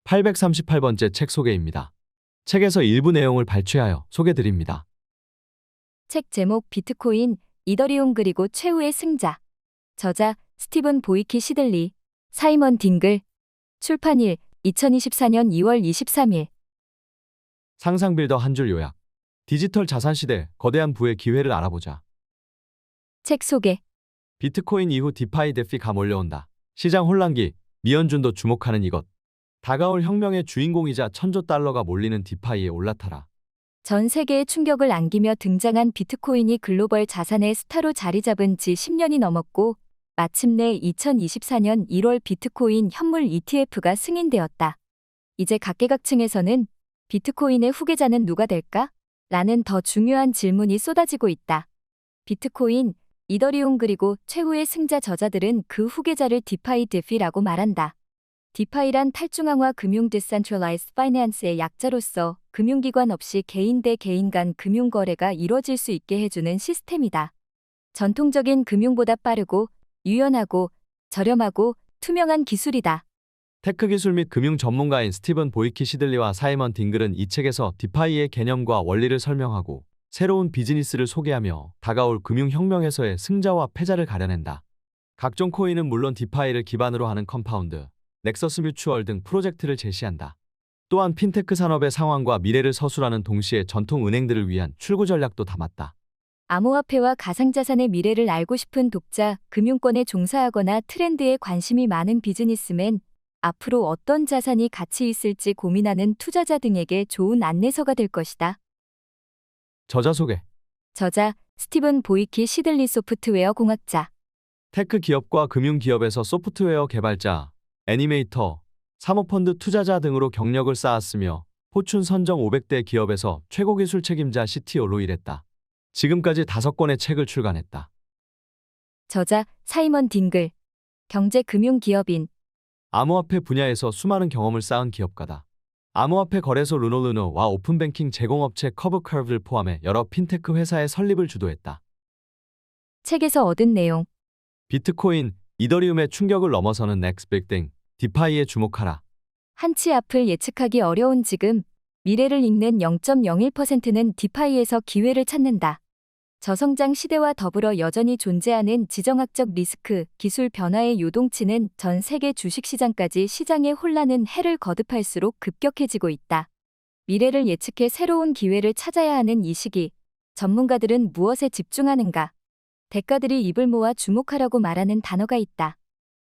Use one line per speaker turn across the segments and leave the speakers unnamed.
838번째 책 소개입니다. 책에서 일부 내용을 발췌하여 소개드립니다.
책 제목 비트코인, 이더리움 그리고 최후의 승자. 저자 스티븐 보이키 시들리, 사이먼 딩글. 출판일 2024년 2월 23일.
상상 빌더 한 줄 요약. 디지털 자산 시대 거대한 부의 기회를 알아보자.
책 소개.
비트코인 이후 디파이 데피가 몰려온다. 시장 혼란기, 미연준도 주목하는 이것. 다가올 혁명의 주인공이자 천조 달러가 몰리는 디파이에 올라타라.
전 세계에 충격을 안기며 등장한 비트코인이 글로벌 자산의 스타로 자리 잡은 지 10년이 넘었고, 마침내 2024년 1월 비트코인 현물 ETF가 승인되었다. 이제 각계각층에서는 비트코인의 후계자는 누가 될까? 라는 더 중요한 질문이 쏟아지고 있다. 비트코인, 이더리움 그리고 최후의 승자 저자들은 그 후계자를 디파이 데피라고 말한다. 디파이란 탈중앙화 금융 Decentralized Finance의 약자로서 금융기관 없이 개인 대 개인 간 금융거래가 이뤄질 수 있게 해주는 시스템이다. 전통적인 금융보다 빠르고 유연하고 저렴하고 투명한 기술이다.
테크 기술 및 금융 전문가인 스티븐 보이키 시들리와 사이먼 딩글은 이 책에서 디파이의 개념과 원리를 설명하고 새로운 비즈니스를 소개하며 다가올 금융혁명에서의 승자와 패자를 가려낸다. 각종 코인은 물론 디파이를 기반으로 하는 컴파운드, 넥서스 뮤추얼 등 프로젝트를 제시한다. 또한 핀테크 산업의 상황과 미래를 서술하는 동시에 전통 은행들을 위한 출구 전략도 담았다.
암호화폐와 가상자산의 미래를 알고 싶은 독자, 금융권에 종사하거나 트렌드에 관심이 많은 비즈니스맨, 앞으로 어떤 자산이 가치 있을지 고민하는 투자자 등에게 좋은 안내서가 될 것이다.
저자 소개.
저자 스티븐 보이키 시들리 소프트웨어 공학자.
테크 기업과 금융 기업에서 소프트웨어 개발자, 애니메이터, 사모펀드 투자자 등으로 경력을 쌓았으며 포춘 선정 500대 기업에서 최고 기술 책임자 CTO로 일했다. 지금까지 5권의 책을 출간했다.
저자 사이먼 딩글. 경제금융기업인.
암호화폐 분야에서 수많은 경험을 쌓은 기업가다. 암호화폐 거래소 루노와 오픈뱅킹 제공업체 커브커브를 포함해 여러 핀테크 회사의 설립을 주도했다.
책에서 얻은 내용.
비트코인, 이더리움의 충격을 넘어서는 넥스트 빅띵, 디파이에 주목하라.
한치 앞을 예측하기 어려운 지금, 미래를 읽는 0.01%는 디파이에서 기회를 찾는다. 저성장 시대와 더불어 여전히 존재하는 지정학적 리스크, 기술 변화의 요동치는 전 세계 주식시장까지 시장의 혼란은 해를 거듭할수록 급격해지고 있다. 미래를 예측해 새로운 기회를 찾아야 하는 이 시기, 전문가들은 무엇에 집중하는가? 대가들이 입을 모아 주목하라고 말하는 단어가 있다.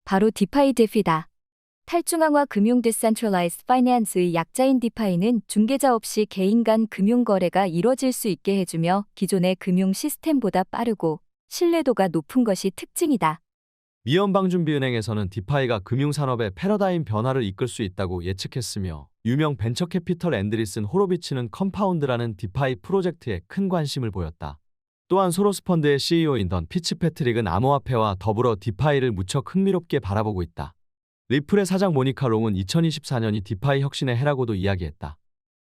바로 디파이 데피다. 탈중앙화 금융 Decentralized Finance의 약자인 디파이는 중개자 없이 개인 간 금융 거래가 이뤄질 수 있게 해주며 기존의 금융 시스템보다 빠르고 신뢰도가 높은 것이 특징이다.
미연방준비은행에서는 디파이가 금융산업의 패러다임 변화를 이끌 수 있다고 예측했으며 유명 벤처 캐피털 앤드리슨 호로비츠는 컴파운드라는 디파이 프로젝트에 큰 관심을 보였다. 또한 소로스 펀드의 CEO인 던 피츠패트릭은 암호화폐와 더불어 디파이를 무척 흥미롭게 바라보고 있다. 리플의 사장 모니카 롱은 2024년이 디파이 혁신의 해라고도 이야기했다.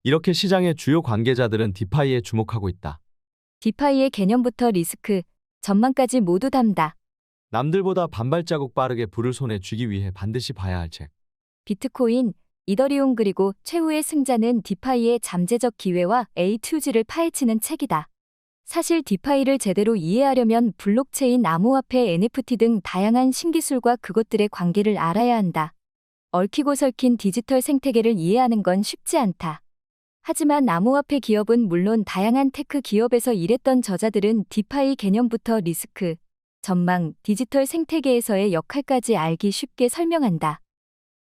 이렇게 시장의 주요 관계자들은 디파이에 주목하고 있다.
디파이의 개념부터 리스크, 전망까지 모두 담다.
남들보다 반발자국 빠르게 불을 손에 쥐기 위해 반드시 봐야 할 책.
비트코인, 이더리움 그리고 최후의 승자는 디파이의 잠재적 기회와 A2G를 파헤치는 책이다. 사실 디파이를 제대로 이해하려면 블록체인, 암호화폐, NFT 등 다양한 신기술과 그것들의 관계를 알아야 한다. 얽히고 설킨 디지털 생태계를 이해하는 건 쉽지 않다. 하지만 암호화폐 기업은 물론 다양한 테크 기업에서 일했던 저자들은 디파이 개념부터 리스크, 전망, 디지털 생태계에서의 역할까지 알기 쉽게 설명한다.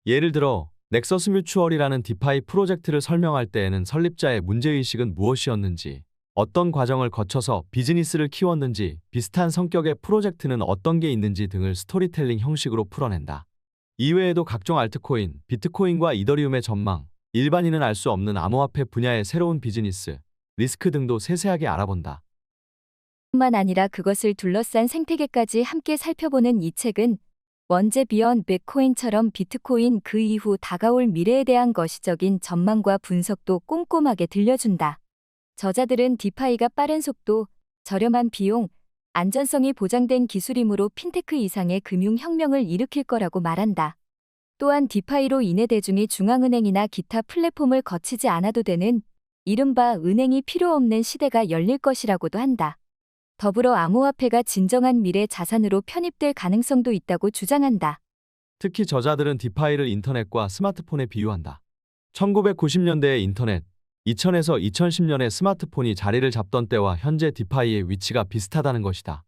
예를 들어 넥서스 뮤추얼이라는 디파이 프로젝트를 설명할 때에는 설립자의 문제의식은 무엇이었는지, 어떤 과정을 거쳐서 비즈니스를 키웠는지, 비슷한 성격의 프로젝트는 어떤 게 있는지 등을 스토리텔링 형식으로 풀어낸다. 이외에도 각종 알트코인, 비트코인과 이더리움의 전망, 일반인은 알 수 없는 암호화폐 분야의 새로운 비즈니스, 리스크 등도 세세하게 알아본다.
뿐만 아니라 그것을 둘러싼 생태계까지 함께 살펴보는 이 책은 원제 비언 bitcoin처럼 비트코인 그 이후 다가올 미래에 대한 거시적인 전망과 분석도 꼼꼼하게 들려준다. 저자들은 디파이가 빠른 속도, 저렴한 비용, 안전성이 보장된 기술이므로 핀테크 이상의 금융혁명을 일으킬 거라고 말한다. 또한 디파이로 인해 대중이 중앙은행이나 기타 플랫폼을 거치지 않아도 되는 이른바 은행이 필요 없는 시대가 열릴 것이라고도 한다. 더불어 암호화폐가 진정한 미래 자산으로 편입될 가능성도 있다고 주장한다.
특히 저자들은 디파이를 인터넷과 스마트폰에 비유한다. 1990년대의 인터넷, 2000에서 2010년의 스마트폰이 자리를 잡던 때와 현재 디파이의 위치가 비슷하다는 것이다.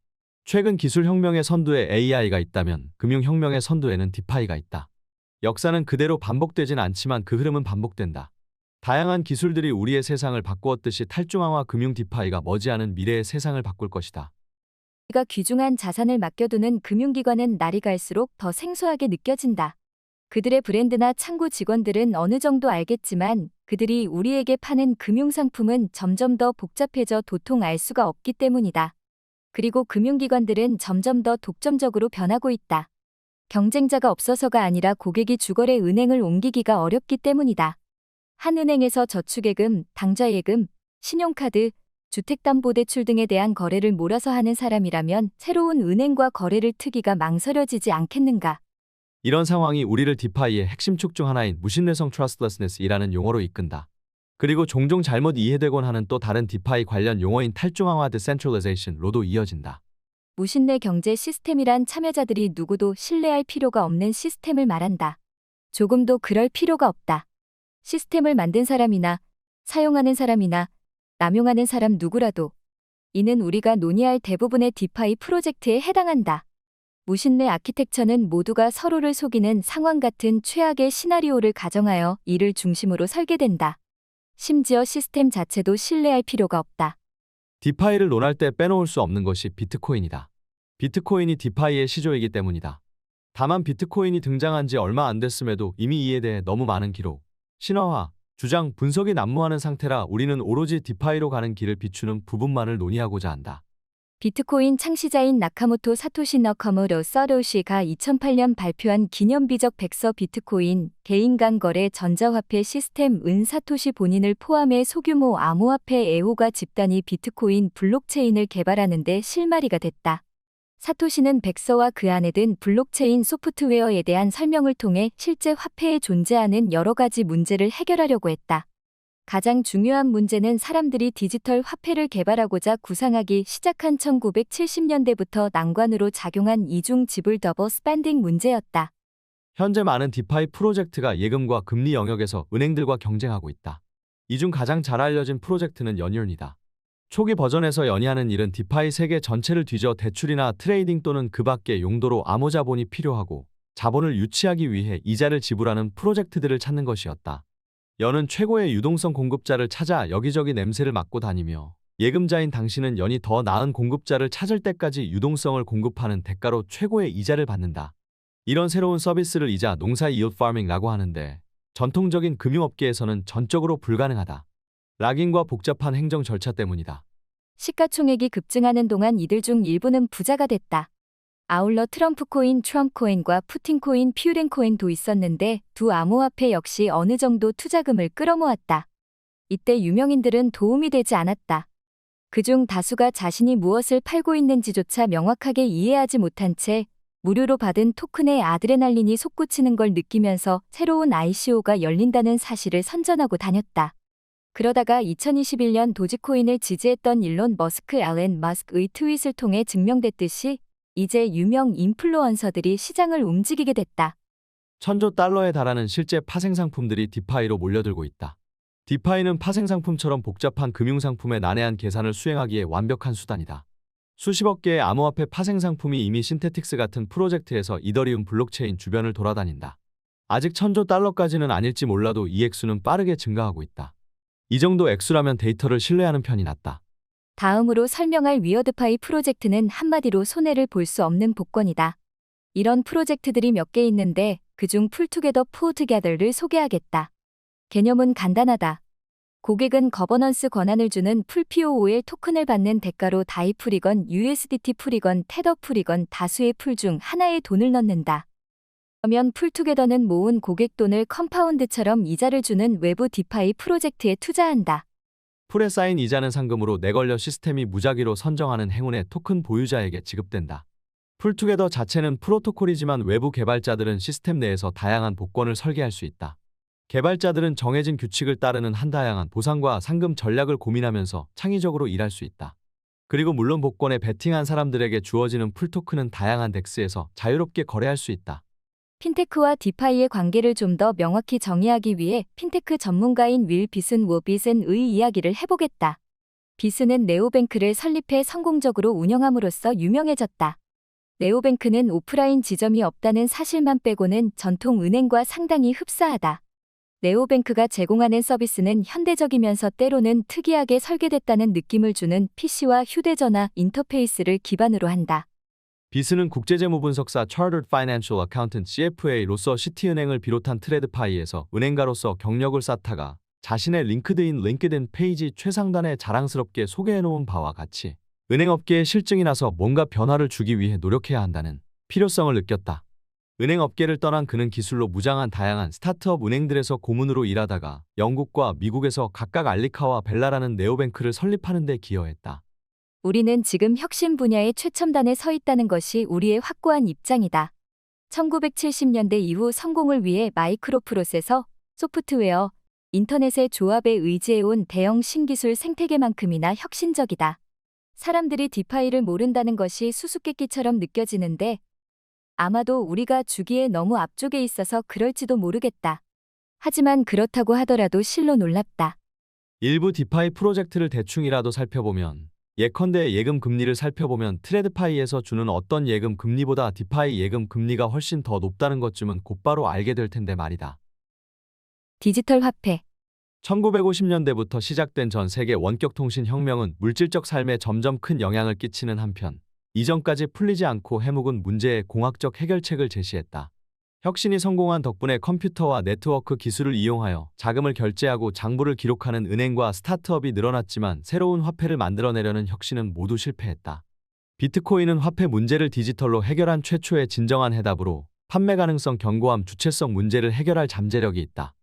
최근 기술 혁명의 선두에 AI가 있다면 금융혁명의 선두에는 디파이가 있다. 역사는 그대로 반복되진 않지만 그 흐름은 반복된다. 다양한 기술들이 우리의 세상을 바꾸었듯이 탈중앙화 금융 디파이가 머지않은 미래의 세상을 바꿀 것이다.
우리가 귀중한 자산을 맡겨두는 금융기관은 날이 갈수록 더 생소하게 느껴진다. 그들의 브랜드나 창구 직원들은 어느 정도 알겠지만 그들이 우리에게 파는 금융상품은 점점 더 복잡해져 도통 알 수가 없기 때문이다. 그리고 금융기관들은 점점 더 독점적으로 변하고 있다. 경쟁자가 없어서가 아니라 고객이 주거래 은행을 옮기기가 어렵기 때문이다. 한 은행에서 저축예금, 당좌예금, 신용카드, 주택담보대출 등에 대한 거래를 몰아서 하는 사람이라면 새로운 은행과 거래를 트기가 망설여지지 않겠는가.
이런 상황이 우리를 디파이의 핵심 축 중 하나인 무신뢰성 trustlessness이라는 용어로 이끈다. 그리고 종종 잘못 이해되곤 하는 또 다른 디파이 관련 용어인 탈중앙화 decentralization로도 이어진다.
무신뢰 경제 시스템이란 참여자들이 누구도 신뢰할 필요가 없는 시스템을 말한다. 조금도 그럴 필요가 없다. 시스템을 만든 사람이나 사용하는 사람이나 남용하는 사람 누구라도 이는 우리가 논의할 대부분의 디파이 프로젝트에 해당한다. 무신뢰 아키텍처는 모두가 서로를 속이는 상황 같은 최악의 시나리오를 가정하여 이를 중심으로 설계된다. 심지어 시스템 자체도 신뢰할 필요가 없다.
디파이를 논할 때 빼놓을 수 없는 것이 비트코인이다. 비트코인이 디파이의 시조이기 때문이다. 다만 비트코인이 등장한 지 얼마 안 됐음에도 이미 이에 대해 너무 많은 기록, 신화화, 주장, 분석이 난무하는 상태라 우리는 오로지 디파이로 가는 길을 비추는 부분만을 논의하고자 한다.
비트코인 창시자인 나카모토 사토시 너카모토 사토시가 2008년 발표한 기념비적 백서 비트코인 개인 간 거래 전자화폐 시스템 은 사토시 본인을 포함해 소규모 암호화폐 애호가 집단이 비트코인 블록체인을 개발하는 데 실마리가 됐다. 사토시는 백서와 그 안에 든 블록체인 소프트웨어에 대한 설명을 통해 실제 화폐에 존재하는 여러 가지 문제를 해결하려고 했다. 가장 중요한 문제는 사람들이 디지털 화폐를 개발하고자 구상하기 시작한 1970년대부터 난관으로 작용한 이중 지불 더블 스펜딩 문제였다.
현재 많은 디파이 프로젝트가 예금과 금리 영역에서 은행들과 경쟁하고 있다. 이 중 가장 잘 알려진 프로젝트는 연율이다. 초기 버전에서 연이하는 일은 디파이 세계 전체를 뒤져 대출이나 트레이딩 또는 그 밖의 용도로 암호 자본이 필요하고 자본을 유치하기 위해 이자를 지불하는 프로젝트들을 찾는 것이었다. 연은 최고의 유동성 공급자를 찾아 여기저기 냄새를 맡고 다니며 예금자인 당신은 연이 더 나은 공급자를 찾을 때까지 유동성을 공급하는 대가로 최고의 이자를 받는다. 이런 새로운 서비스를 이자 농사 yield farming라고 하는데 전통적인 금융업계에서는 전적으로 불가능하다. 락인과 복잡한 행정 절차 때문이다.
시가총액이 급증하는 동안 이들 중 일부는 부자가 됐다. 아울러 트럼프코인, 트럼프코인과 푸틴코인, 퓨렌코인도 있었는데 두 암호화폐 역시 어느 정도 투자금을 끌어모았다. 이때 유명인들은 도움이 되지 않았다. 그중 다수가 자신이 무엇을 팔고 있는지조차 명확하게 이해하지 못한 채 무료로 받은 토큰의 아드레날린이 솟구치는 걸 느끼면서 새로운 ICO가 열린다는 사실을 선전하고 다녔다. 그러다가 2021년 도지코인을 지지했던 일론 머스크 앨런 머스크의 트윗을 통해 증명됐듯이 이제 유명 인플루언서들이 시장을 움직이게 됐다.
1000조 달러에 달하는 실제 파생상품들이 디파이로 몰려들고 있다. 디파이는 파생상품처럼 복잡한 금융상품의 난해한 계산을 수행하기에 완벽한 수단이다. 수십억 개의 암호화폐 파생상품이 이미 신테틱스 같은 프로젝트에서 이더리움 블록체인 주변을 돌아다닌다. 아직 1000조 달러까지는 아닐지 몰라도 이 액수는 빠르게 증가하고 있다. 이 정도 액수라면 데이터를 신뢰하는 편이 낫다.
다음으로 설명할 위어드파이 프로젝트는 한마디로 손해를 볼 수 없는 복권이다. 이런 프로젝트들이 몇 개 있는데 그중 풀투게더 포투게더를 소개하겠다. 개념은 간단하다. 고객은 거버넌스 권한을 주는 풀POOL 토큰을 받는 대가로 다이 풀이건 USDT 풀이건 테더 풀이건 다수의 풀 중 하나에 돈을 넣는다. 그러면 풀투게더는 모은 고객 돈을 컴파운드처럼 이자를 주는 외부 디파이 프로젝트에 투자한다.
풀에 쌓인 이자는 상금으로 내걸려 시스템이 무작위로 선정하는 행운의 토큰 보유자에게 지급된다. 풀투게더 자체는 프로토콜이지만 외부 개발자들은 시스템 내에서 다양한 복권을 설계할 수 있다. 개발자들은 정해진 규칙을 따르는 한 다양한 보상과 상금 전략을 고민하면서 창의적으로 일할 수 있다. 그리고 물론 복권에 베팅한 사람들에게 주어지는 풀토큰은 다양한 덱스에서 자유롭게 거래할 수 있다.
핀테크와 디파이의 관계를 좀 더 명확히 정의하기 위해 핀테크 전문가인 윌 비슨의 이야기를 해보겠다. 비슨은 네오뱅크를 설립해 성공적으로 운영함으로써 유명해졌다. 네오뱅크는 오프라인 지점이 없다는 사실만 빼고는 전통 은행과 상당히 흡사하다. 네오뱅크가 제공하는 서비스는 현대적이면서 때로는 특이하게 설계됐다는 느낌을 주는 PC와 휴대전화 인터페이스를 기반으로 한다.
비스는 국제재무분석사 Chartered Financial Accountant CFA로서 시티은행을 비롯한 트레드파이에서 은행가로서 경력을 쌓다가 자신의 링크드인 페이지 최상단에 자랑스럽게 소개해놓은 바와 같이 은행업계에 실증이 나서 뭔가 변화를 주기 위해 노력해야 한다는 필요성을 느꼈다. 은행업계를 떠난 그는 기술로 무장한 다양한 스타트업 은행들에서 고문으로 일하다가 영국과 미국에서 각각 알리카와 벨라라는 네오뱅크를 설립하는 데 기여했다.
우리는 지금 혁신 분야의 최첨단에 서 있다는 것이 우리의 확고한 입장이다. 1970년대 이후 성공을 위해 마이크로프로세서, 소프트웨어, 인터넷의 조합에 의지해온 대형 신기술 생태계만큼이나 혁신적이다. 사람들이 디파이를 모른다는 것이 수수께끼처럼 느껴지는데 아마도 우리가 주기에 너무 앞쪽에 있어서 그럴지도 모르겠다. 하지만 그렇다고 하더라도 실로 놀랍다.
일부 디파이 프로젝트를 대충이라도 살펴보면 예컨대 예금 금리를 살펴보면 트레드파이에서 주는 어떤 예금 금리보다 디파이 예금 금리가 훨씬 더 높다는 것쯤은 곧바로 알게 될 텐데 말이다.
디지털 화폐.
1950년대부터 시작된 전 세계 원격 통신 혁명은 물질적 삶에 점점 큰 영향을 끼치는 한편 이전까지 풀리지 않고 해묵은 문제의 공학적 해결책을 제시했다. 혁신이 성공한 덕분에 컴퓨터와 네트워크 기술을 이용하여 자금을 결제하고 장부를 기록하는 은행과 스타트업이 늘어났지만 새로운 화폐를 만들어내려는 혁신은 모두 실패했다. 비트코인은 화폐 문제를 디지털로 해결한 최초의 진정한 해답으로 판매 가능성 견고함 주체성 문제를 해결할 잠재력이 있다.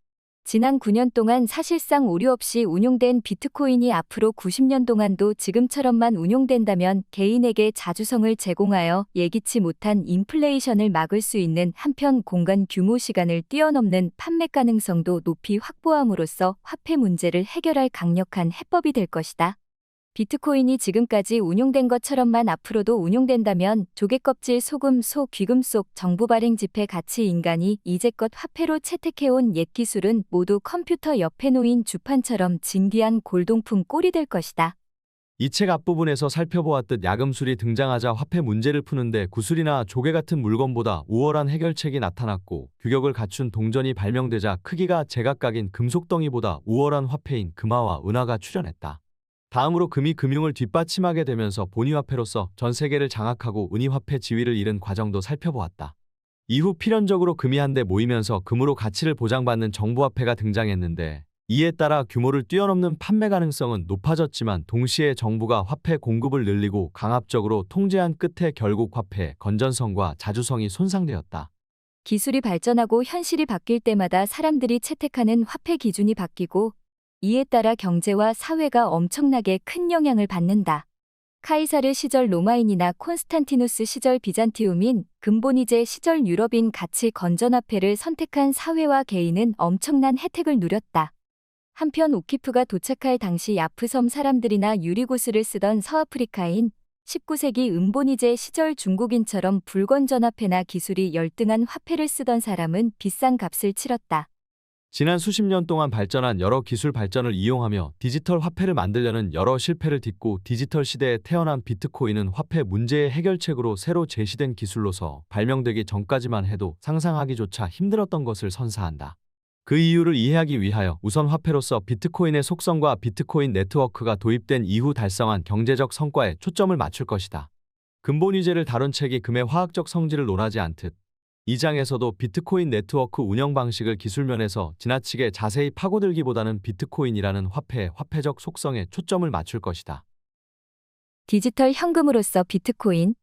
지난 9년 동안 사실상 오류 없이 운용된 비트코인이 앞으로 90년 동안도 지금처럼만 운용된다면 개인에게 자주성을 제공하여 예기치 못한 인플레이션을 막을 수 있는 한편 공간 규모 시간을 뛰어넘는 판매 가능성도 높이 확보함으로써 화폐 문제를 해결할 강력한 해법이 될 것이다. 비트코인이 지금까지 운용된 것처럼만 앞으로도 운용된다면 조개껍질 소금 소 귀금속 정부 발행 지폐 가치 인간이 이제껏 화폐로 채택해온 옛 기술은 모두 컴퓨터 옆에 놓인 주판처럼 진귀한 골동품 꼴이 될 것이다.
이 책 앞부분에서 살펴보았듯 야금술이 등장하자 화폐 문제를 푸는데 구슬이나 조개 같은 물건보다 우월한 해결책이 나타났고 규격을 갖춘 동전이 발명되자 크기가 제각각인 금속덩이보다 우월한 화폐인 금화와 은화가 출현했다. 다음으로 금이 금융을 뒷받침하게 되면서 본위화폐로서 전 세계를 장악하고 은위화폐 지위를 잃은 과정도 살펴보았다. 이후 필연적으로 금이 한데 모이면서 금으로 가치를 보장받는 정부화폐가 등장했는데 이에 따라 규모를 뛰어넘는 판매 가능성은 높아졌지만 동시에 정부가 화폐 공급을 늘리고 강압적으로 통제한 끝에 결국 화폐의 건전성과 자주성이 손상되었다.
기술이 발전하고 현실이 바뀔 때마다 사람들이 채택하는 화폐 기준이 바뀌고 이에 따라 경제와 사회가 엄청나게 큰 영향을 받는다. 카이사르 시절 로마인이나 콘스탄티누스 시절 비잔티움인 금보니제 시절 유럽인 가치 건전화폐를 선택한 사회와 개인은 엄청난 혜택을 누렸다. 한편 오키프가 도착할 당시 야프섬 사람들이나 유리구슬을 쓰던 서아프리카인 19세기 은보니제 시절 중국인처럼 불건전화폐나 기술이 열등한 화폐를 쓰던 사람은 비싼 값을 치렀다.
지난 수십 년 동안 발전한 여러 기술 발전을 이용하며 디지털 화폐를 만들려는 여러 실패를 딛고 디지털 시대에 태어난 비트코인은 화폐 문제의 해결책으로 새로 제시된 기술로서 발명되기 전까지만 해도 상상하기조차 힘들었던 것을 선사한다. 그 이유를 이해하기 위하여 우선 화폐로서 비트코인의 속성과 비트코인 네트워크가 도입된 이후 달성한 경제적 성과에 초점을 맞출 것이다. 근본위제를 다룬 책이 금의 화학적 성질을 논하지 않듯 이 장에서도 비트코인 네트워크 운영 방식을 기술면에서 지나치게 자세히 파고들기보다는 비트코인이라는 화폐의 화폐적 속성에 초점을 맞출 것이다.
디지털 현금으로서 비트코인.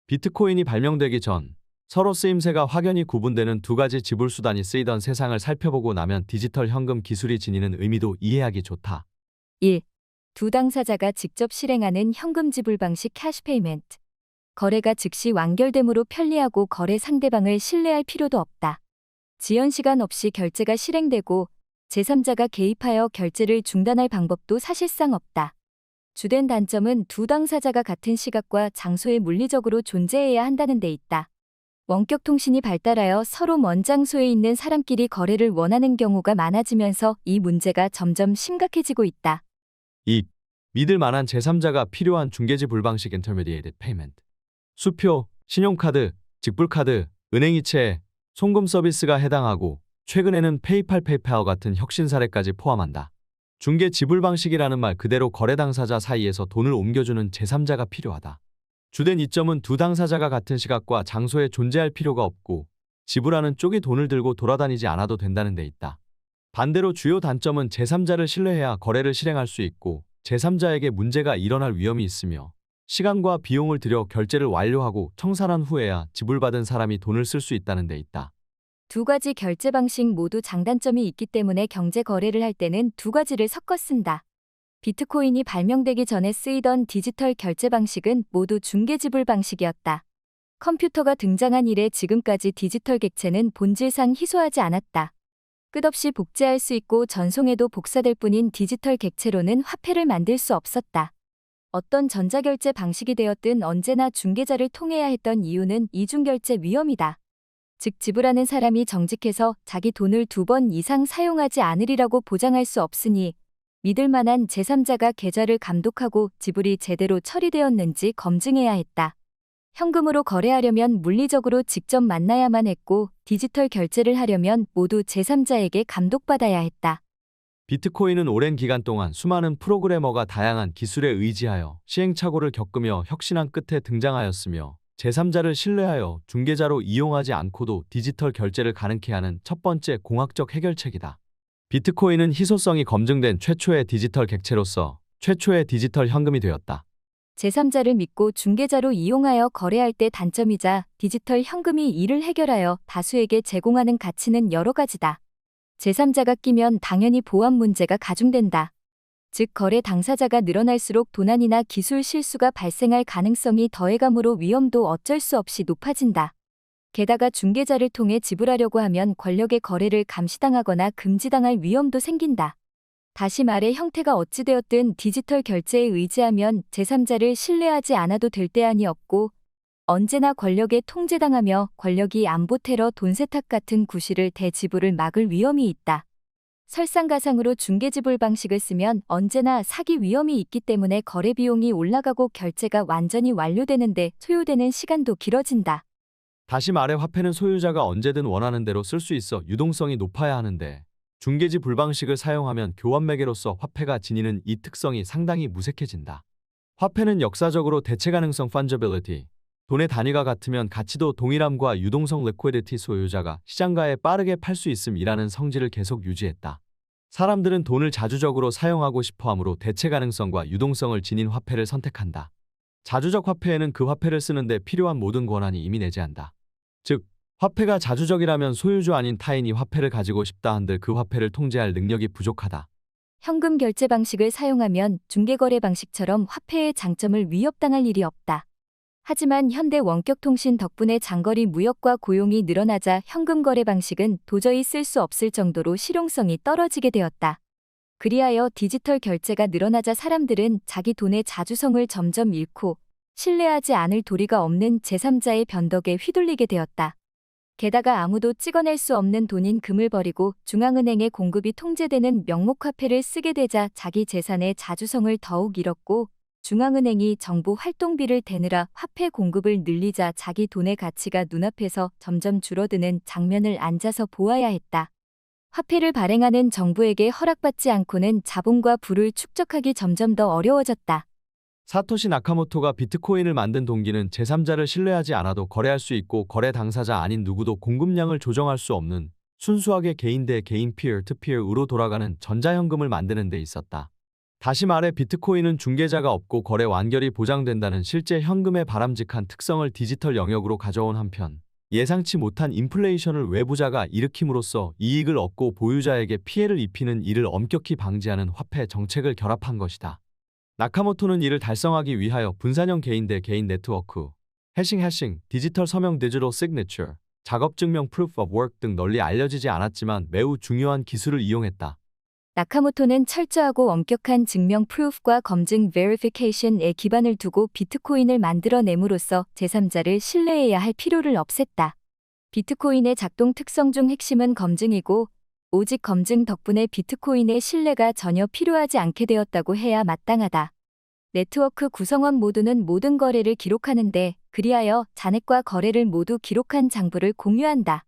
비트코인이 발명되기 전 서로 쓰임새가 확연히 구분되는 두 가지 지불 수단이 쓰이던 세상을 살펴보고 나면 디지털 현금 기술이 지니는 의미도 이해하기 좋다.
1. 두 당사자가 직접 실행하는 현금 지불 방식 캐시 페이멘트. 거래가 즉시 완결되므로 편리하고 거래 상대방을 신뢰할 필요도 없다. 지연 시간 없이 결제가 실행되고 제3자가 개입하여 결제를 중단할 방법도 사실상 없다. 주된 단점은 두 당사자가 같은 시각과 장소에 물리적으로 존재해야 한다는 데 있다. 원격 통신이 발달하여 서로 먼 장소에 있는 사람끼리 거래를 원하는 경우가 많아지면서 이 문제가 점점 심각해지고 있다.
2. 믿을 만한 제3자가 필요한 중개지 불방식 Intermediated Payment. 수표, 신용카드, 직불카드, 은행이체, 송금 서비스가 해당하고 최근에는 페이팔 페이팔 같은 혁신 사례까지 포함한다. 중개 지불 방식이라는 말 그대로 거래 당사자 사이에서 돈을 옮겨주는 제3자가 필요하다. 주된 이점은 두 당사자가 같은 시각과 장소에 존재할 필요가 없고 지불하는 쪽이 돈을 들고 돌아다니지 않아도 된다는 데 있다. 반대로 주요 단점은 제3자를 신뢰해야 거래를 실행할 수 있고 제3자에게 문제가 일어날 위험이 있으며 시간과 비용을 들여 결제를 완료하고 청산한 후에야 지불받은 사람이 돈을 쓸 수 있다는 데 있다.
두 가지 결제 방식 모두 장단점이 있기 때문에 경제 거래를 할 때는 두 가지를 섞어 쓴다. 비트코인이 발명되기 전에 쓰이던 디지털 결제 방식은 모두 중개 지불 방식이었다. 컴퓨터가 등장한 이래 지금까지 디지털 객체는 본질상 희소하지 않았다. 끝없이 복제할 수 있고 전송해도 복사될 뿐인 디지털 객체로는 화폐를 만들 수 없었다. 어떤 전자결제 방식이 되었든 언제나 중개자를 통해야 했던 이유는 이중결제 위험이다. 즉 지불하는 사람이 정직해서 자기 돈을 2번 이상 사용하지 않으리라고 보장할 수 없으니 믿을 만한 제3자가 계좌를 감독하고 지불이 제대로 처리되었는지 검증해야 했다. 현금으로 거래하려면 물리적으로 직접 만나야만 했고 디지털 결제를 하려면 모두 제3자에게 감독받아야 했다.
비트코인은 오랜 기간 동안 수많은 프로그래머가 다양한 기술에 의지하여 시행착오를 겪으며 혁신한 끝에 등장하였으며 제3자를 신뢰하여 중개자로 이용하지 않고도 디지털 결제를 가능케 하는 첫 번째 공학적 해결책이다. 비트코인은 희소성이 검증된 최초의 디지털 객체로서 최초의 디지털 현금이 되었다.
제3자를 믿고 중개자로 이용하여 거래할 때 단점이자 디지털 현금이 이를 해결하여 다수에게 제공하는 가치는 여러 가지다. 제3자가 끼면 당연히 보안 문제가 가중된다. 즉 거래 당사자가 늘어날수록 도난이나 기술 실수가 발생할 가능성이 더해가므로 위험도 어쩔 수 없이 높아진다. 게다가 중개자를 통해 지불하려고 하면 권력의 거래를 감시당하거나 금지당할 위험도 생긴다. 다시 말해 형태가 어찌되었든 디지털 결제에 의지하면 제3자를 신뢰하지 않아도 될 때안이 없고 언제나 권력에 통제당하며 권력이 안보 테러 돈 세탁 같은 구실을 대지불을 막을 위험이 있다. 설상가상으로 중개지불 방식을 쓰면 언제나 사기 위험이 있기 때문에 거래 비용이 올라가고 결제가 완전히 완료되는데 소요되는 시간도 길어진다.
다시 말해 화폐는 소유자가 언제든 원하는 대로 쓸 수 있어 유동성이 높아야 하는데 중개지불 방식을 사용하면 교환 매개로서 화폐가 지니는 이 특성이 상당히 무색해진다. 화폐는 역사적으로 대체 가능성 fungibility, 돈의 단위가 같으면 가치도 동일함과 유동성 liquidity 소유자가 시장가에 빠르게 팔 수 있음이라는 성질을 계속 유지했다. 사람들은 돈을 자주적으로 사용하고 싶어 하므로 대체 가능성과 유동성을 지닌 화폐를 선택한다. 자주적 화폐에는 그 화폐를 쓰는데 필요한 모든 권한이 이미 내재한다. 즉, 화폐가 자주적이라면 소유주 아닌 타인이 화폐를 가지고 싶다 한들 그 화폐를 통제할 능력이 부족하다.
현금 결제 방식을 사용하면 중개거래 방식처럼 화폐의 장점을 위협당할 일이 없다. 하지만 현대 원격 통신 덕분에 장거리 무역과 고용이 늘어나자 현금 거래 방식은 도저히 쓸 수 없을 정도로 실용성이 떨어지게 되었다. 그리하여 디지털 결제가 늘어나자 사람들은 자기 돈의 자주성을 점점 잃고 신뢰하지 않을 도리가 없는 제3자의 변덕에 휘둘리게 되었다. 게다가 아무도 찍어낼 수 없는 돈인 금을 버리고 중앙은행의 공급이 통제되는 명목화폐를 쓰게 되자 자기 재산의 자주성을 더욱 잃었고 중앙은행이 정부 활동비를 대느라 화폐 공급을 늘리자 자기 돈의 가치가 눈앞에서 점점 줄어드는 장면을 앉아서 보아야 했다. 화폐를 발행하는 정부에게 허락받지 않고는 자본과 부를 축적하기 점점 더 어려워졌다.
사토시 나카모토가 비트코인을 만든 동기는 제3자를 신뢰하지 않아도 거래할 수 있고 거래 당사자 아닌 누구도 공급량을 조정할 수 없는 순수하게 개인 대 개인 피어-투-피어로 돌아가는 전자현금을 만드는 데 있었다. 다시 말해 비트코인은 중개자가 없고 거래 완결이 보장된다는 실제 현금의 바람직한 특성을 디지털 영역으로 가져온 한편 예상치 못한 인플레이션을 외부자가 일으킴으로써 이익을 얻고 보유자에게 피해를 입히는 이를 엄격히 방지하는 화폐 정책을 결합한 것이다. 나카모토는 이를 달성하기 위하여 분산형 개인 대 개인 네트워크, 해싱, 디지털 서명 디지털 시그니처, 작업 증명 proof of work 등 널리 알려지지 않았지만 매우 중요한 기술을 이용했다.
나카모토는 철저하고 엄격한 증명 프루프과 검증 verification에 기반을 두고 비트코인을 만들어냄으로써 제3자를 신뢰해야 할 필요를 없앴다. 비트코인의 작동 특성 중 핵심은 검증이고 오직 검증 덕분에 비트코인의 신뢰가 전혀 필요하지 않게 되었다고 해야 마땅하다. 네트워크 구성원 모두는 모든 거래를 기록하는데 그리하여 잔액과 거래를 모두 기록한 장부를 공유한다.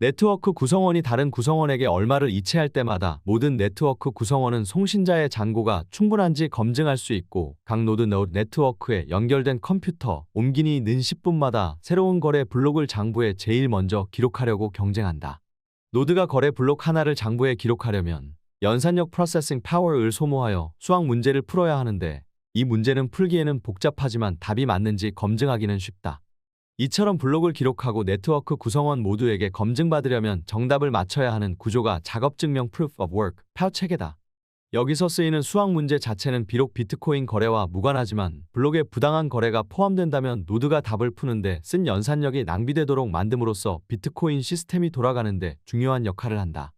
네트워크 구성원이 다른 구성원에게 얼마를 이체할 때마다 모든 네트워크 구성원은 송신자의 잔고가 충분한지 검증할 수 있고 각 노드 네트워크에 연결된 컴퓨터 옮기니 는 10분마다 새로운 거래 블록을 장부에 제일 먼저 기록하려고 경쟁한다. 노드가 거래 블록 하나를 장부에 기록하려면 연산력 프로세싱 파워를 소모하여 수학 문제를 풀어야 하는데 이 문제는 풀기에는 복잡하지만 답이 맞는지 검증하기는 쉽다. 이처럼 블록을 기록하고 네트워크 구성원 모두에게 검증받으려면 정답을 맞춰야 하는 구조가 작업증명 Proof of Work, POW 체계다. 여기서 쓰이는 수학 문제 자체는 비록 비트코인 거래와 무관하지만 블록에 부당한 거래가 포함된다면 노드가 답을 푸는데 쓴 연산력이 낭비되도록 만듦으로써 비트코인 시스템이 돌아가는데 중요한 역할을 한다.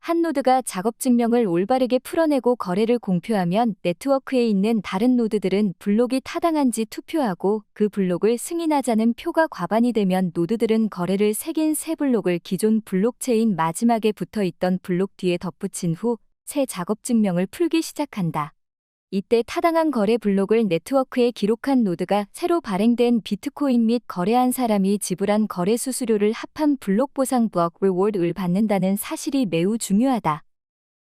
한 노드가 작업 증명을 올바르게 풀어내고 거래를 공표하면 네트워크에 있는 다른 노드들은 블록이 타당한지 투표하고 그 블록을 승인하자는 표가 과반이 되면 노드들은 거래를 새긴 새 블록을 기존 블록체인 마지막에 붙어있던 블록 뒤에 덧붙인 후 새 작업 증명을 풀기 시작한다. 이때 타당한 거래 블록을 네트워크에 기록한 노드가 새로 발행된 비트코인 및 거래한 사람이 지불한 거래 수수료를 합한 블록 보상 블록 리워드를 받는다는 사실이 매우 중요하다.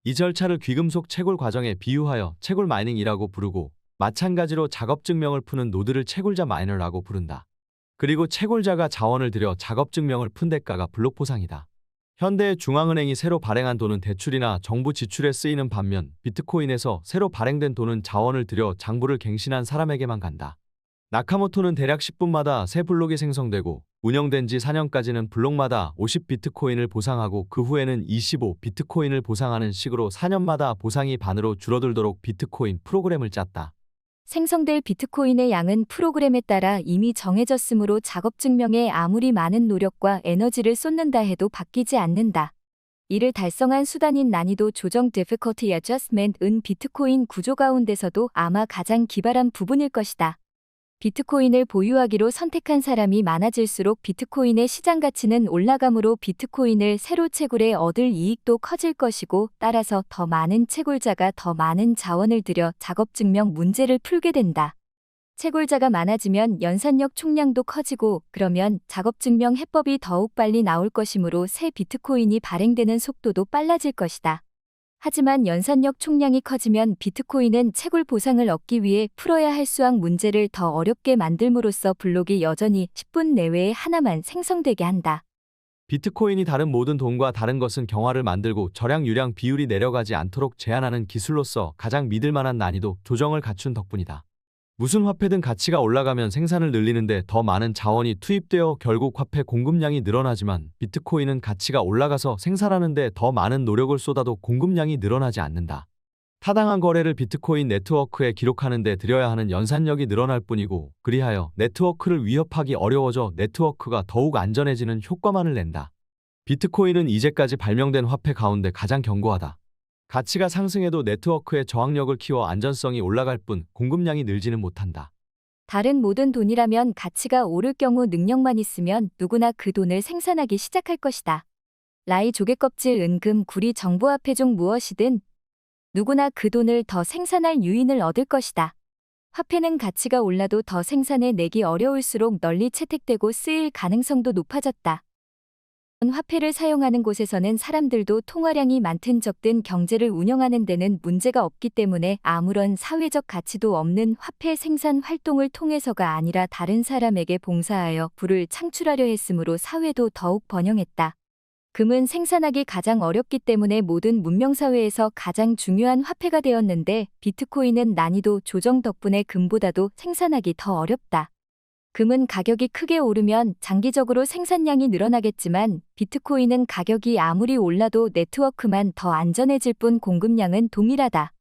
이 절차를 귀금속 채굴 과정에 비유하여 채굴 마이닝이라고 부르고 마찬가지로 작업 증명을 푸는 노드를 채굴자 마이너라고 부른다. 그리고 채굴자가 자원을 들여 작업 증명을 푼 대가가 블록 보상이다. 현대의 중앙은행이 새로 발행한 돈은 대출이나 정부 지출에 쓰이는 반면 비트코인에서 새로 발행된 돈은 자원을 들여 장부를 갱신한 사람에게만 간다. 나카모토는 대략 10분마다 새 블록이 생성되고 운영된 지 4년까지는 블록마다 50 비트코인을 보상하고 그 후에는 25 비트코인을 보상하는 식으로 4년마다 보상이 반으로 줄어들도록 비트코인 프로그램을 짰다.
생성될 비트코인의 양은 프로그램에 따라 이미 정해졌으므로 작업 증명에 아무리 많은 노력과 에너지를 쏟는다 해도 바뀌지 않는다. 이를 달성한 수단인 난이도 조정 difficulty adjustment은 비트코인 구조 가운데서도 아마 가장 기발한 부분일 것이다. 비트코인을 보유하기로 선택한 사람이 많아질수록 비트코인의 시장 가치는 올라가므로 비트코인을 새로 채굴해 얻을 이익도 커질 것이고 따라서 더 많은 채굴자가 더 많은 자원을 들여 작업 증명 문제를 풀게 된다. 채굴자가 많아지면 연산력 총량도 커지고 그러면 작업 증명 해법이 더욱 빨리 나올 것이므로 새 비트코인이 발행되는 속도도 빨라질 것이다. 하지만 연산력 총량이 커지면 비트코인은 채굴 보상을 얻기 위해 풀어야 할 수학 문제를 더 어렵게 만들므로써 블록이 여전히 10분 내외에 하나만 생성되게 한다.
비트코인이 다른 모든 돈과 다른 것은 경화를 만들고 절약 유량 비율이 내려가지 않도록 제한하는 기술로서 가장 믿을 만한 난이도 조정을 갖춘 덕분이다. 무슨 화폐든 가치가 올라가면 생산을 늘리는데 더 많은 자원이 투입되어 결국 화폐 공급량이 늘어나지만 비트코인은 가치가 올라가서 생산하는데 더 많은 노력을 쏟아도 공급량이 늘어나지 않는다. 타당한 거래를 비트코인 네트워크에 기록하는 데 들여야 하는 연산력이 늘어날 뿐이고 그리하여 네트워크를 위협하기 어려워져 네트워크가 더욱 안전해지는 효과만을 낸다. 비트코인은 이제까지 발명된 화폐 가운데 가장 견고하다. 가치가 상승해도 네트워크의 저항력을 키워 안전성이 올라갈 뿐 공급량이 늘지는 못한다.
다른 모든 돈이라면 가치가 오를 경우 능력만 있으면 누구나 그 돈을 생산하기 시작할 것이다. 라이 조개껍질 은금 구리 정보화폐 중 무엇이든 누구나 그 돈을 더 생산할 유인을 얻을 것이다. 화폐는 가치가 올라도 더 생산해 내기 어려울수록 널리 채택되고 쓰일 가능성도 높아졌다. 화폐를 사용하는 곳에서는 사람들도 통화량이 많든 적든 경제를 운영하는 데는 문제가 없기 때문에 아무런 사회적 가치도 없는 화폐 생산 활동을 통해서가 아니라 다른 사람에게 봉사하여 부를 창출하려 했으므로 사회도 더욱 번영했다. 금은 생산하기 가장 어렵기 때문에 모든 문명사회에서 가장 중요한 화폐가 되었는데 비트코인은 난이도 조정 덕분에 금보다도 생산하기 더 어렵다. 금은 가격이 크게 오르면 장기적으로 생산량이 늘어나겠지만 비트코인은 가격이 아무리 올라도 네트워크만 더 안전해질 뿐 공급량은 동일하다.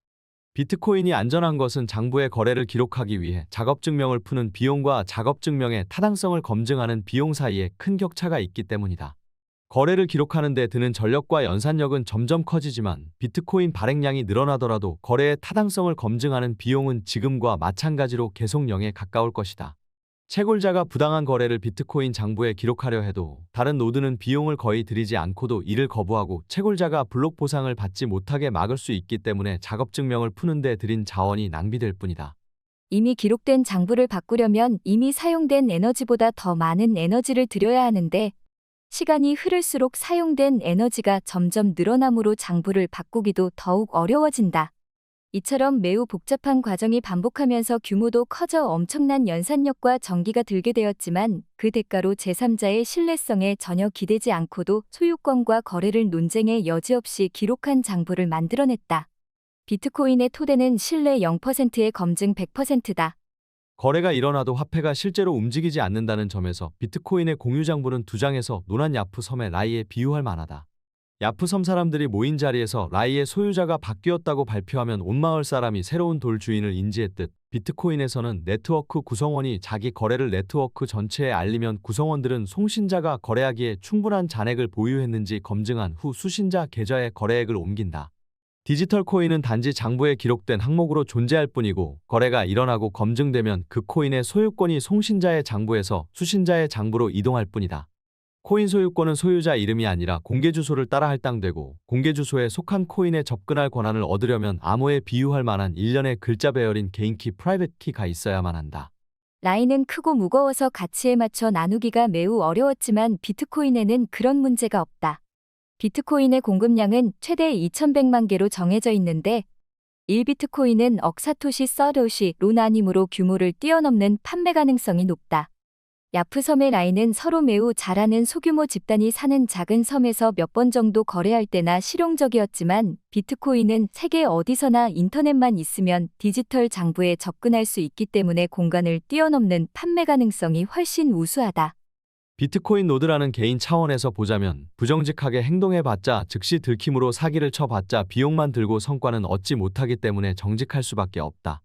비트코인이 안전한 것은 장부의 거래를 기록하기 위해 작업증명을 푸는 비용과 작업증명의 타당성을 검증하는 비용 사이에 큰 격차가 있기 때문이다. 거래를 기록하는 데 드는 전력과 연산력은 점점 커지지만 비트코인 발행량이 늘어나더라도 거래의 타당성을 검증하는 비용은 지금과 마찬가지로 계속 0에 가까울 것이다. 채굴자가 부당한 거래를 비트코인 장부에 기록하려 해도 다른 노드는 비용을 거의 들이지 않고도 이를 거부하고 채굴자가 블록 보상을 받지 못하게 막을 수 있기 때문에 작업증명을 푸는 데 들인 자원이 낭비될 뿐이다.
이미 기록된 장부를 바꾸려면 이미 사용된 에너지보다 더 많은 에너지를 들여야 하는데 시간이 흐를수록 사용된 에너지가 점점 늘어나므로 장부를 바꾸기도 더욱 어려워진다. 이처럼 매우 복잡한 과정이 반복하면서 규모도 커져 엄청난 연산력과 전기가 들게 되었지만 그 대가로 제3자의 신뢰성에 전혀 기대지 않고도 소유권과 거래를 논쟁의 여지 없이 기록한 장부를 만들어냈다. 비트코인의 토대는 신뢰 0%의 검증 100%다.
거래가 일어나도 화폐가 실제로 움직이지 않는다는 점에서 비트코인의 공유 장부는 2장에서 노란 야프 섬의 라이에 비유할 만하다. 야프 섬 사람들이 모인 자리에서 라이의 소유자가 바뀌었다고 발표하면 온 마을 사람이 새로운 돌 주인을 인지했듯 비트코인에서는 네트워크 구성원이 자기 거래를 네트워크 전체에 알리면 구성원들은 송신자가 거래하기에 충분한 잔액을 보유했는지 검증한 후 수신자 계좌에 거래액을 옮긴다. 디지털 코인은 단지 장부에 기록된 항목으로 존재할 뿐이고 거래가 일어나고 검증되면 그 코인의 소유권이 송신자의 장부에서 수신자의 장부로 이동할 뿐이다. 코인 소유권은 소유자 이름이 아니라 공개 주소를 따라 할당되고 공개 주소에 속한 코인에 접근할 권한을 얻으려면 암호에 비유할 만한 일련의 글자 배열인 개인키 프라이빗 키가 있어야만 한다.
라인은 크고 무거워서 가치에 맞춰 나누기가 매우 어려웠지만 비트코인에는 그런 문제가 없다. 비트코인의 공급량은 최대 2100만 개로 정해져 있는데 1비트코인은 억사토시 서도시로 나뉘므로 규모를 뛰어넘는 판매 가능성이 높다. 야프 섬의 라인은 서로 매우 잘 아는 소규모 집단이 사는 작은 섬에서 몇 번 정도 거래할 때나 실용적이었지만 비트코인은 세계 어디서나 인터넷만 있으면 디지털 장부에 접근할 수 있기 때문에 공간을 뛰어넘는 판매 가능성이 훨씬 우수하다.
비트코인 노드라는 개인 차원에서 보자면 부정직하게 행동해봤자 즉시 들킴으로 사기를 쳐봤자 비용만 들고 성과는 얻지 못하기 때문에 정직할 수밖에 없다.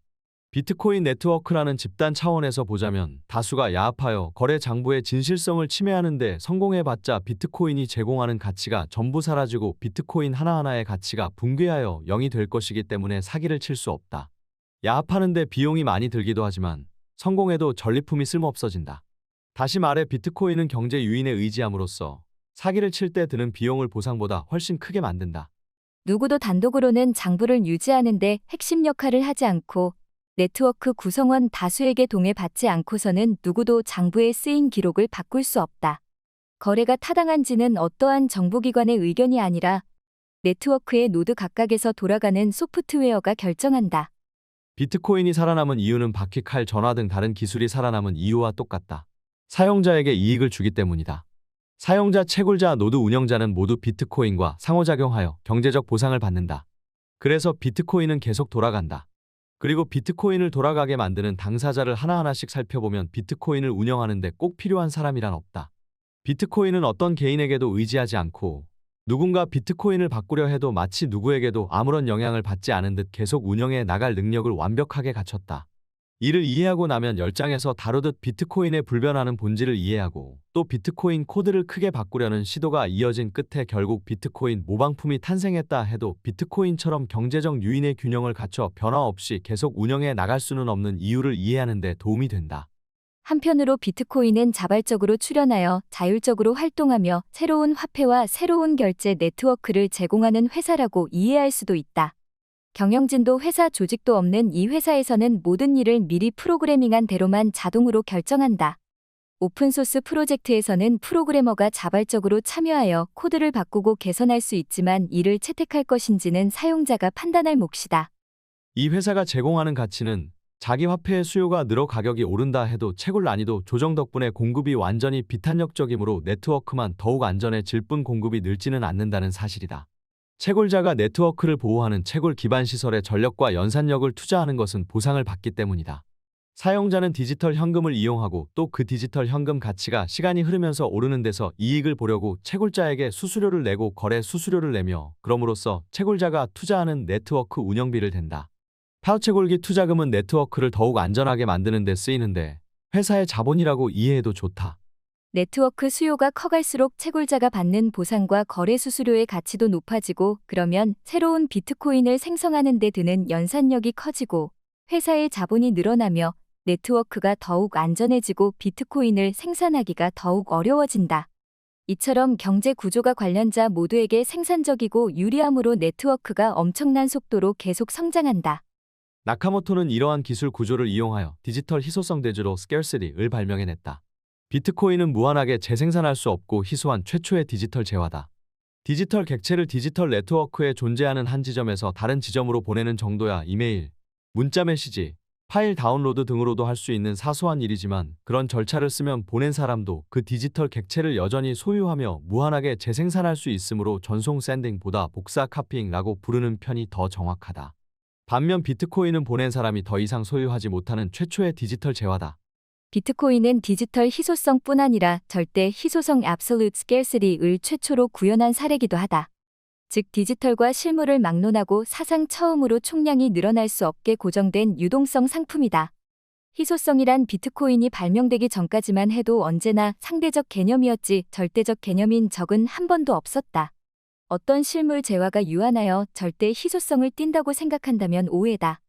비트코인 네트워크라는 집단 차원에서 보자면 다수가 야합하여 거래 장부의 진실성을 침해하는데 성공해봤자 비트코인이 제공하는 가치가 전부 사라지고 비트코인 하나하나의 가치가 붕괴하여 0이 될 것이기 때문에 사기를 칠 수 없다. 야합하는데 비용이 많이 들기도 하지만 성공해도 전리품이 쓸모없어진다. 다시 말해 비트코인은 경제 유인에 의지함으로써 사기를 칠 때 드는 비용을 보상보다 훨씬 크게 만든다.
누구도 단독으로는 장부를 유지하는데 핵심 역할을 하지 않고 네트워크 구성원 다수에게 동의받지 않고서는 누구도 장부에 쓰인 기록을 바꿀 수 없다. 거래가 타당한지는 어떠한 정부기관의 의견이 아니라 네트워크의 노드 각각에서 돌아가는 소프트웨어가 결정한다.
비트코인이 살아남은 이유는 바퀴, 칼, 전화 등 다른 기술이 살아남은 이유와 똑같다. 사용자에게 이익을 주기 때문이다. 사용자, 채굴자, 노드 운영자는 모두 비트코인과 상호작용하여 경제적 보상을 받는다. 그래서 비트코인은 계속 돌아간다. 그리고 비트코인을 돌아가게 만드는 당사자를 하나하나씩 살펴보면 비트코인을 운영하는데 꼭 필요한 사람이란 없다. 비트코인은 어떤 개인에게도 의지하지 않고 누군가 비트코인을 바꾸려 해도 마치 누구에게도 아무런 영향을 받지 않은 듯 계속 운영해 나갈 능력을 완벽하게 갖췄다. 이를 이해하고 나면 10장에서 다루듯 비트코인의 불변하는 본질을 이해하고 또 비트코인 코드를 크게 바꾸려는 시도가 이어진 끝에 결국 비트코인 모방품이 탄생했다 해도 비트코인처럼 경제적 유인의 균형을 갖춰 변화 없이 계속 운영해 나갈 수는 없는 이유를 이해하는 데 도움이 된다.
한편으로 비트코인은 자발적으로 출현하여 자율적으로 활동하며 새로운 화폐와 새로운 결제 네트워크를 제공하는 회사라고 이해할 수도 있다. 경영진도 회사 조직도 없는 이 회사에서는 모든 일을 미리 프로그래밍한 대로만 자동으로 결정한다. 오픈소스 프로젝트에서는 프로그래머가 자발적으로 참여하여 코드를 바꾸고 개선할 수 있지만 이를 채택할 것인지는 사용자가 판단할 몫이다.
이 회사가 제공하는 가치는 자기 화폐의 수요가 늘어 가격이 오른다 해도 채굴 난이도 조정 덕분에 공급이 완전히 비탄력적이므로 네트워크만 더욱 안전해질 뿐 공급이 늘지는 않는다는 사실이다. 채굴자가 네트워크를 보호하는 채굴 기반 시설에 전력과 연산력을 투자하는 것은 보상을 받기 때문이다. 사용자는 디지털 현금을 이용하고 또 그 디지털 현금 가치가 시간이 흐르면서 오르는 데서 이익을 보려고 채굴자에게 수수료를 내고 거래 수수료를 내며 그럼으로써 채굴자가 투자하는 네트워크 운영비를 댄다. 파우체골기 투자금은 네트워크를 더욱 안전하게 만드는 데 쓰이는데 회사의 자본이라고 이해해도 좋다.
네트워크 수요가 커갈수록 채굴자가 받는 보상과 거래 수수료의 가치도 높아지고 그러면 새로운 비트코인을 생성하는 데 드는 연산력이 커지고 회사의 자본이 늘어나며 네트워크가 더욱 안전해지고 비트코인을 생산하기가 더욱 어려워진다. 이처럼 경제 구조가 관련자 모두에게 생산적이고 유리함으로 네트워크가 엄청난 속도로 계속 성장한다.
나카모토는 이러한 기술 구조를 이용하여 디지털 희소성 대주로 scarcity를 발명해냈다. 비트코인은 무한하게 재생산할 수 없고 희소한 최초의 디지털 재화다. 디지털 객체를 디지털 네트워크에 존재하는 한 지점에서 다른 지점으로 보내는 정도야 이메일, 문자 메시지, 파일 다운로드 등으로도 할 수 있는 사소한 일이지만 그런 절차를 쓰면 보낸 사람도 그 디지털 객체를 여전히 소유하며 무한하게 재생산할 수 있으므로 전송 샌딩보다 복사 카피잉라고 부르는 편이 더 정확하다. 반면 비트코인은 보낸 사람이 더 이상 소유하지 못하는 최초의 디지털 재화다.
비트코인은 디지털 희소성뿐 아니라 절대 희소성 absolute scarcity를 최초로 구현한 사례기도 하다. 즉 디지털과 실물을 막론하고 사상 처음으로 총량이 늘어날 수 없게 고정된 유동성 상품이다. 희소성이란 비트코인이 발명되기 전까지만 해도 언제나 상대적 개념이었지 절대적 개념인 적은 한 번도 없었다. 어떤 실물 재화가 유한하여 절대 희소성을 띈다고 생각한다면 오해다.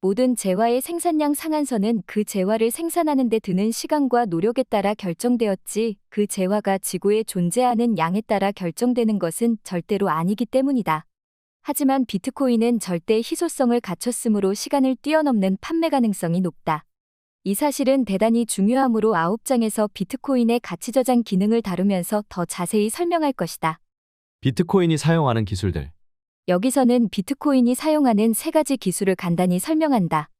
모든 재화의 생산량 상한선은 그 재화를 생산하는 데 드는 시간과 노력에 따라 결정되었지 그 재화가 지구에 존재하는 양에 따라 결정되는 것은 절대로 아니기 때문이다. 하지만 비트코인은 절대 희소성을 갖췄으므로 시간을 뛰어넘는 판매 가능성이 높다. 이 사실은 대단히 중요하므로 9장에서 비트코인의 가치 저장 기능을 다루면서 더 자세히 설명할 것이다.
비트코인이 사용하는 기술들.
여기서는 비트코인이 사용하는 3가지 기술을 간단히 설명한다.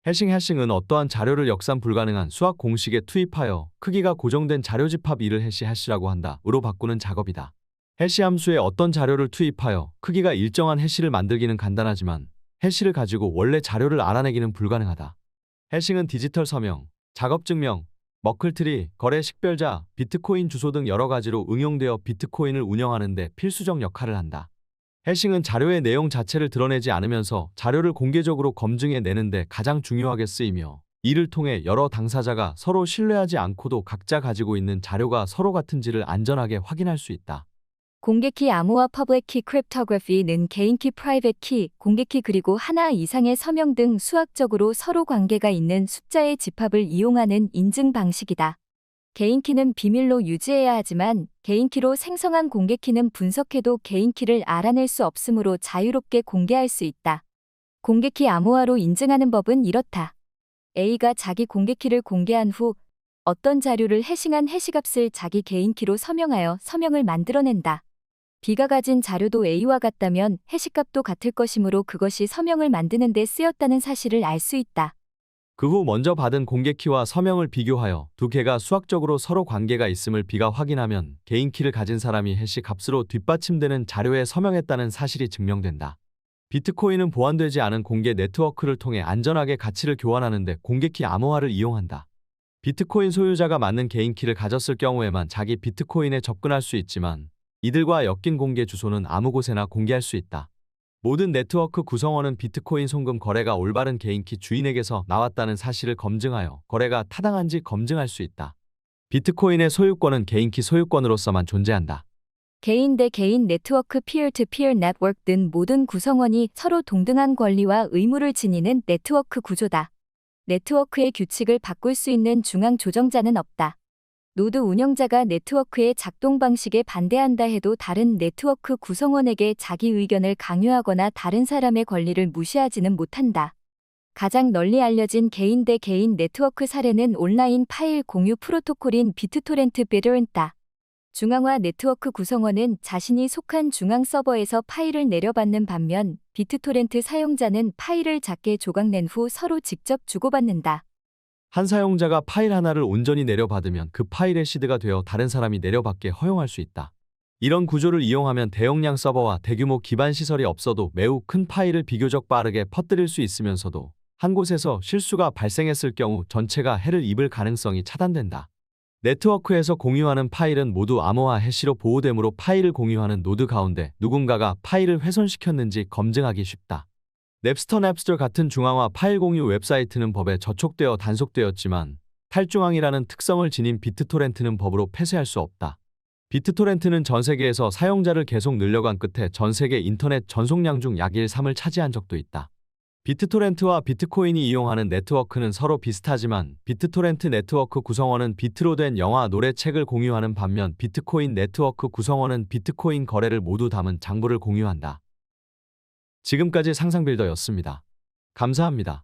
해싱은 어떠한 자료를 역산 불가능한 수학 공식에 투입하여 크기가 고정된 자료 집합 2를 해시라고 한다. 으로 바꾸는 작업이다. 해시 함수에 어떤 자료를 투입하여 크기가 일정한 해시를 만들기는 간단하지만 해시를 가지고 원래 자료를 알아내기는 불가능하다. 해싱은 디지털 서명, 작업 증명, 머클트리, 거래 식별자, 비트코인 주소 등 여러 가지로 응용되어 비트코인을 운영하는 데 필수적 역할을 한다. 해싱은 자료의 내용 자체를 드러내지 않으면서 자료를 공개적으로 검증해 내는데 가장 중요하게 쓰이며 이를 통해 여러 당사자가 서로 신뢰하지 않고도 각자 가지고 있는 자료가 서로 같은지를 안전하게 확인할 수 있다.
공개키 암호화 퍼블릭 키 크립토그래피는 개인키 프라이빗 키, 공개키 그리고 하나 이상의 서명 등 수학적으로 서로 관계가 있는 숫자의 집합을 이용하는 인증 방식이다. 개인키는 비밀로 유지해야 하지만 개인키로 생성한 공개키는 분석해도 개인키를 알아낼 수 없으므로 자유롭게 공개할 수 있다. 공개키 암호화로 인증하는 법은 이렇다. A가 자기 공개키를 공개한 후 어떤 자료를 해싱한 해시값을 자기 개인키로 서명하여 서명을 만들어낸다. B가 가진 자료도 A와 같다면 해시값도 같을 것이므로 그것이 서명을 만드는 데 쓰였다는 사실을 알 수 있다.
그 후 먼저 받은 공개키와 서명을 비교하여 두 개가 수학적으로 서로 관계가 있음을 B가 확인하면 개인키를 가진 사람이 해시 값으로 뒷받침되는 자료에 서명했다는 사실이 증명된다. 비트코인은 보안되지 않은 공개 네트워크를 통해 안전하게 가치를 교환하는데 공개키 암호화를 이용한다. 비트코인 소유자가 맞는 개인키를 가졌을 경우에만 자기 비트코인에 접근할 수 있지만 이들과 엮인 공개 주소는 아무 곳에나 공개할 수 있다. 모든 네트워크 구성원은 비트코인 송금 거래가 올바른 개인키 주인에게서 나왔다는 사실을 검증하여 거래가 타당한지 검증할 수 있다. 비트코인의 소유권은 개인키 소유권으로서만 존재한다.
개인 대 개인 네트워크 피어-투-피어 네트워크는 모든 구성원이 서로 동등한 권리와 의무를 지니는 네트워크 구조다. 네트워크의 규칙을 바꿀 수 있는 중앙 조정자는 없다. 노드 운영자가 네트워크의 작동 방식에 반대한다 해도 다른 네트워크 구성원에게 자기 의견을 강요하거나 다른 사람의 권리를 무시하지는 못한다. 가장 널리 알려진 개인 대 개인 네트워크 사례는 온라인 파일 공유 프로토콜인 비트토렌트 비트토렌트다. 중앙화 네트워크 구성원은 자신이 속한 중앙 서버에서 파일을 내려받는 반면 비트토렌트 사용자는 파일을 작게 조각낸 후 서로 직접 주고받는다.
한 사용자가 파일 하나를 온전히 내려받으면 그 파일의 시드가 되어 다른 사람이 내려받게 허용할 수 있다. 이런 구조를 이용하면 대용량 서버와 대규모 기반 시설이 없어도 매우 큰 파일을 비교적 빠르게 퍼뜨릴 수 있으면서도 한 곳에서 실수가 발생했을 경우 전체가 해를 입을 가능성이 차단된다. 네트워크에서 공유하는 파일은 모두 암호화 해시로 보호되므로 파일을 공유하는 노드 가운데 누군가가 파일을 훼손시켰는지 검증하기 쉽다. 냅스터 냅스터 같은 중앙화 파일 공유 웹사이트는 법에 저촉되어 단속되었지만 탈중앙이라는 특성을 지닌 비트토렌트는 법으로 폐쇄할 수 없다. 비트토렌트는 전 세계에서 사용자를 계속 늘려간 끝에 전 세계 인터넷 전송량 중 약 1/3을 차지한 적도 있다. 비트토렌트와 비트코인이 이용하는 네트워크는 서로 비슷하지만 비트토렌트 네트워크 구성원은 비트로 된 영화, 노래, 책을 공유하는 반면 비트코인 네트워크 구성원은 비트코인 거래를 모두 담은 장부를 공유한다. 지금까지 상상빌더였습니다. 감사합니다.